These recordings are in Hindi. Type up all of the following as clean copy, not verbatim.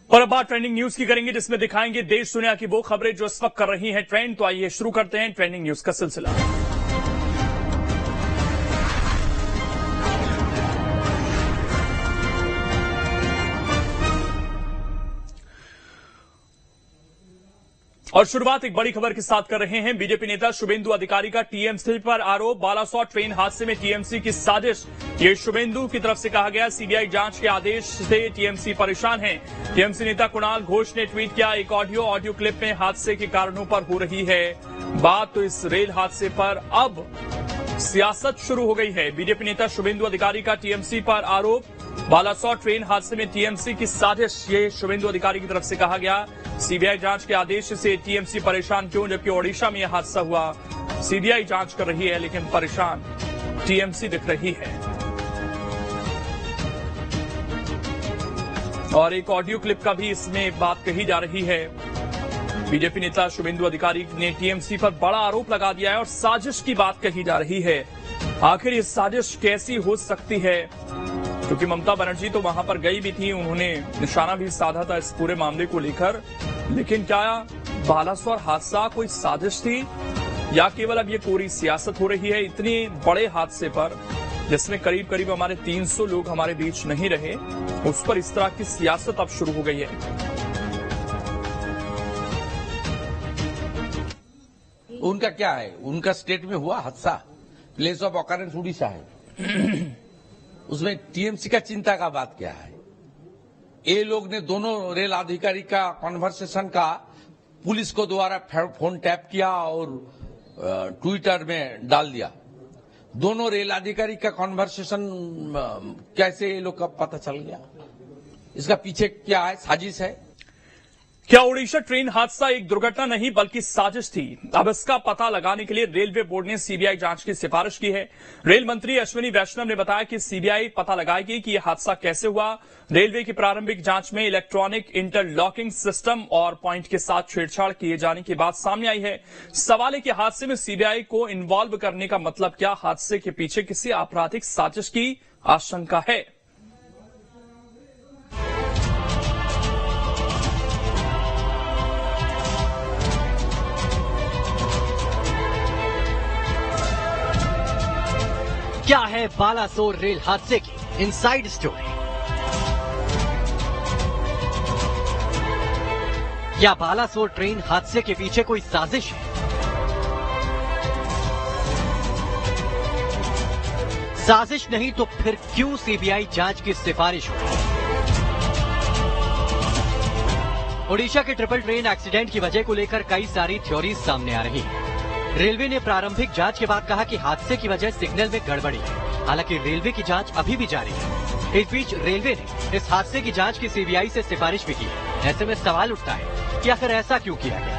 और अब बात ट्रेंडिंग न्यूज की करेंगे, जिसमें दिखाएंगे देश दुनिया की वो खबरें जो इस वक्त कर रही हैं ट्रेंड। तो आइए शुरू करते हैं ट्रेंडिंग न्यूज का सिलसिला। और शुरुआत एक बड़ी खबर के साथ कर रहे हैं। बीजेपी नेता शुभेंदु अधिकारी का टीएमसी पर आरोप, बालासोर ट्रेन हादसे में टीएमसी की साजिश। ये शुभेंदु की तरफ से कहा गया। सीबीआई जांच के आदेश से टीएमसी परेशान है। टीएमसी नेता कुणाल घोष ने ट्वीट किया, एक ऑडियो क्लिप में हादसे के कारणों पर हो रही है बात। तो इस रेल हादसे पर अब सियासत शुरू हो गई है। बीजेपी नेता शुभेंदु अधिकारी का टीएमसी पर आरोप, बालासोर ट्रेन हादसे में टीएमसी की साजिश। ये शुभेंदु अधिकारी की तरफ से कहा गया। सीबीआई जांच के आदेश से टीएमसी परेशान क्यों, जबकि ओडिशा में यह हादसा हुआ। सीबीआई जांच कर रही है लेकिन परेशान टीएमसी दिख रही है। और एक ऑडियो क्लिप का भी इसमें बात कही जा रही है। बीजेपी नेता शुभेंदु अधिकारी ने टीएमसी पर बड़ा आरोप लगा दिया है और साजिश की बात कही जा रही है। आखिर ये साजिश कैसी हो सकती है, क्योंकि ममता बनर्जी तो वहां पर गई भी थी, उन्होंने निशाना भी साधा था इस पूरे मामले को लेकर। लेकिन क्या बालासोर हादसा कोई साजिश थी या केवल अब ये पूरी सियासत हो रही है? इतने बड़े हादसे पर, जिसमें करीब करीब हमारे 300 लोग हमारे बीच नहीं रहे, उस पर इस तरह की सियासत अब शुरू हो गई है। उनका क्या है, उनका स्टेट में हुआ हादसा, प्लेस ऑफ ऑकरेंस उड़ीसा है। उसमें टीएमसी का चिंता का बात क्या है? ये लोग ने दोनों रेल अधिकारी का कॉन्वर्सेशन का पुलिस को द्वारा फोन टैप किया और ट्विटर में डाल दिया। दोनों रेल अधिकारी का कॉन्वर्सेशन कैसे ये लोग का पता चल गया? इसका पीछे क्या है, साजिश है? क्या ओडिशा ट्रेन हादसा एक दुर्घटना नहीं बल्कि साजिश थी? अब इसका पता लगाने के लिए रेलवे बोर्ड ने सीबीआई जांच की सिफारिश की है। रेल मंत्री अश्विनी वैष्णव ने बताया कि सीबीआई पता लगाएगी कि यह हादसा कैसे हुआ। रेलवे की प्रारंभिक जांच में इलेक्ट्रॉनिक इंटरलॉकिंग सिस्टम और पॉइंट के साथ छेड़छाड़ किए जाने की बात सामने आई है। सवाल है कि हादसे में सीबीआई को इन्वॉल्व करने का मतलब क्या? हादसे के पीछे किसी आपराधिक साजिश की आशंका है। क्या है बालासोर रेल हादसे की इनसाइड स्टोरी? क्या बालासोर ट्रेन हादसे के पीछे कोई साजिश है? साजिश नहीं तो फिर क्यों सीबीआई जांच की सिफारिश हुई? ओडिशा के ट्रिपल ट्रेन एक्सीडेंट की वजह को लेकर कई सारी थ्योरीज सामने आ रही है। रेलवे ने प्रारंभिक जांच के बाद कहा कि हादसे की वजह सिग्नल में गड़बड़ी है। हालांकि रेलवे की जांच अभी भी जारी है। इस बीच रेलवे ने इस हादसे की जांच की सीबीआई से सिफारिश भी की है। ऐसे में सवाल उठता है कि आखिर ऐसा क्यों किया गया?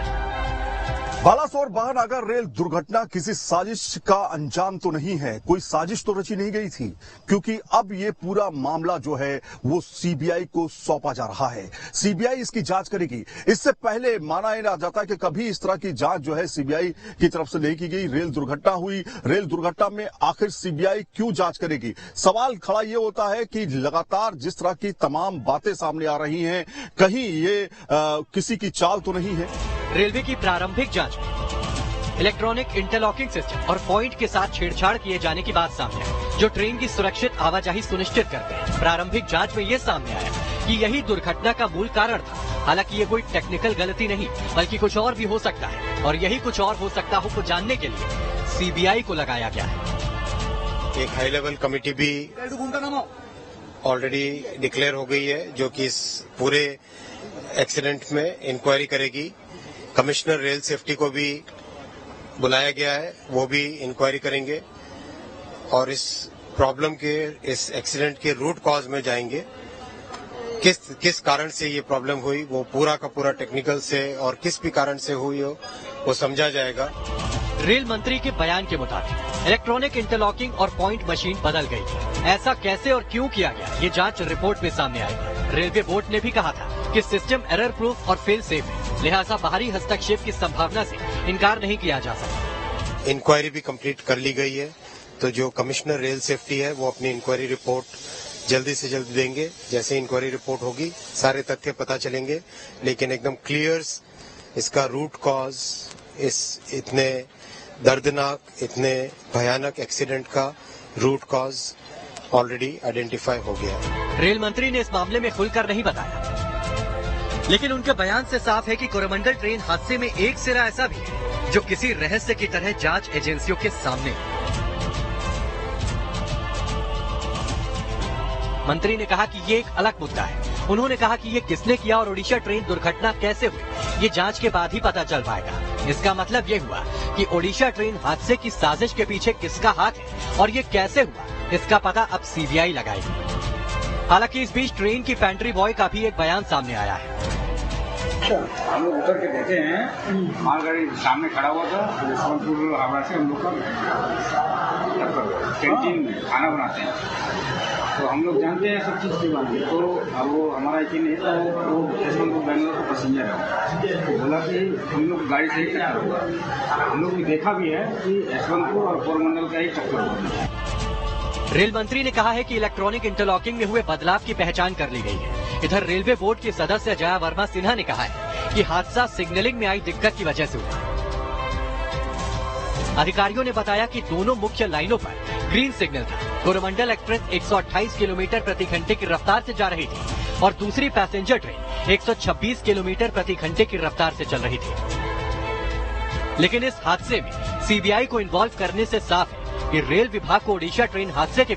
बालासोर महानगर रेल दुर्घटना किसी साजिश का अंजाम तो नहीं है। कोई साजिश तो रची नहीं गई थी, क्योंकि अब ये पूरा मामला जो है वो सीबीआई को सौंपा जा रहा है। सीबीआई इसकी जांच करेगी। इससे पहले माना ही ना जाता कि कभी इस तरह की जांच जो है सीबीआई की तरफ से नहीं की गई। रेल दुर्घटना हुई, रेल दुर्घटना में आखिर सीबीआई क्यों जांच करेगी? सवाल खड़ा ये होता है कि लगातार जिस तरह की तमाम बातें सामने आ रही हैं, कहीं ये किसी की चाल तो नहीं है। रेलवे की प्रारंभिक जांच में इलेक्ट्रॉनिक इंटरलॉकिंग सिस्टम और पॉइंट के साथ छेड़छाड़ किए जाने की बात सामने आई, जो ट्रेन की सुरक्षित आवाजाही सुनिश्चित करते हैं। प्रारंभिक जांच में ये सामने आया कि यही दुर्घटना का मूल कारण था। हालांकि ये कोई टेक्निकल गलती नहीं बल्कि कुछ और भी हो सकता है, और यही कुछ और हो सकता हो को जानने के लिए सीबीआई को लगाया गया है। एक हाई लेवल कमेटी भी ऑलरेडी डिक्लेयर हो गई है, जो कि इस पूरे एक्सीडेंट में इंक्वायरी करेगी। कमिश्नर रेल सेफ्टी को भी बुलाया गया है, वो भी इंक्वायरी करेंगे और इस प्रॉब्लम के, इस एक्सीडेंट के रूट कॉज में जाएंगे। किस कारण से ये प्रॉब्लम हुई, वो पूरा का पूरा टेक्निकल से और किस भी कारण से हुई हो वो समझा जाएगा। रेल मंत्री के बयान के मुताबिक इलेक्ट्रॉनिक इंटरलॉकिंग और पॉइंट मशीन बदल गई थी। ऐसा कैसे और क्यों किया गया, ये जांच रिपोर्ट में सामने आएगी। रेलवे बोर्ड ने भी कहा था कि सिस्टम एरर प्रूफ और फेल सेफ है, लिहाजा बाहरी हस्तक्षेप की संभावना से इनकार नहीं किया जा सकता। इंक्वायरी भी कंप्लीट कर ली गई है, तो जो कमिश्नर रेल सेफ्टी है वो अपनी इंक्वायरी रिपोर्ट जल्दी से जल्दी देंगे। जैसे इंक्वायरी रिपोर्ट होगी सारे तथ्य पता चलेंगे, लेकिन एकदम क्लियर इसका रूट कॉज, इस इतने दर्दनाक, इतने भयानक एक्सीडेंट का रूट कॉज ऑलरेडी आइडेंटिफाई हो गया है। रेल मंत्री ने इस मामले में खुलकर नहीं बताया, लेकिन उनके बयान से साफ है कि कोरोमंडल ट्रेन हादसे में एक सिरा ऐसा भी है जो किसी रहस्य की तरह जांच एजेंसियों के सामने। मंत्री ने कहा कि ये एक अलग मुद्दा है। उन्होंने कहा कि ये किसने किया और ओडिशा ट्रेन दुर्घटना कैसे हुई, ये जांच के बाद ही पता चल पाएगा। इसका मतलब ये हुआ कि ओडिशा ट्रेन हादसे की साजिश के पीछे किसका हाथ है और ये कैसे हुआ, इसका पता अब सीबीआई लगाएगी। हालांकि इस बीच ट्रेन की पेंट्री बॉय का भी एक बयान सामने आया है। हम लोग उतर के देखे हैं, मालगाड़ी सामने खड़ा हुआ था, यशवंतपुर हावड़ा से हम लोग का कैंटीन में खाना बनाते हैं, तो हम लोग जानते हैं सब चीज़ के बारे में। तो अब वो हमारा यकीन नहीं था, वो यशवंतपुर बेंगलोर का पैसेंजर है, तो बोला कि हम लोग गाड़ी से ही टक्कर हुआ। हम लोग ने देखा भी है कि यशवंतपुर और कोरमंडल का ही टक्कर हुआ। रेल मंत्री ने कहा है कि इलेक्ट्रॉनिक इंटरलॉकिंग में हुए बदलाव की पहचान कर ली गई है। इधर रेलवे बोर्ड के सदस्य जया वर्मा सिन्हा ने कहा है कि हादसा सिग्नलिंग में आई दिक्कत की वजह से हुआ। अधिकारियों ने बताया कि दोनों मुख्य लाइनों पर ग्रीन सिग्नल था। कोरोमंडल एक्सप्रेस 128 किलोमीटर प्रति घंटे की रफ्तार से जा रही थी और दूसरी पैसेंजर ट्रेन 126 किलोमीटर प्रति घंटे की रफ्तार से चल रही थी। लेकिन इस हादसे में सीबीआई को इन्वॉल्व करने से साफ है कि रेल विभाग को ओडिशा ट्रेन हादसे के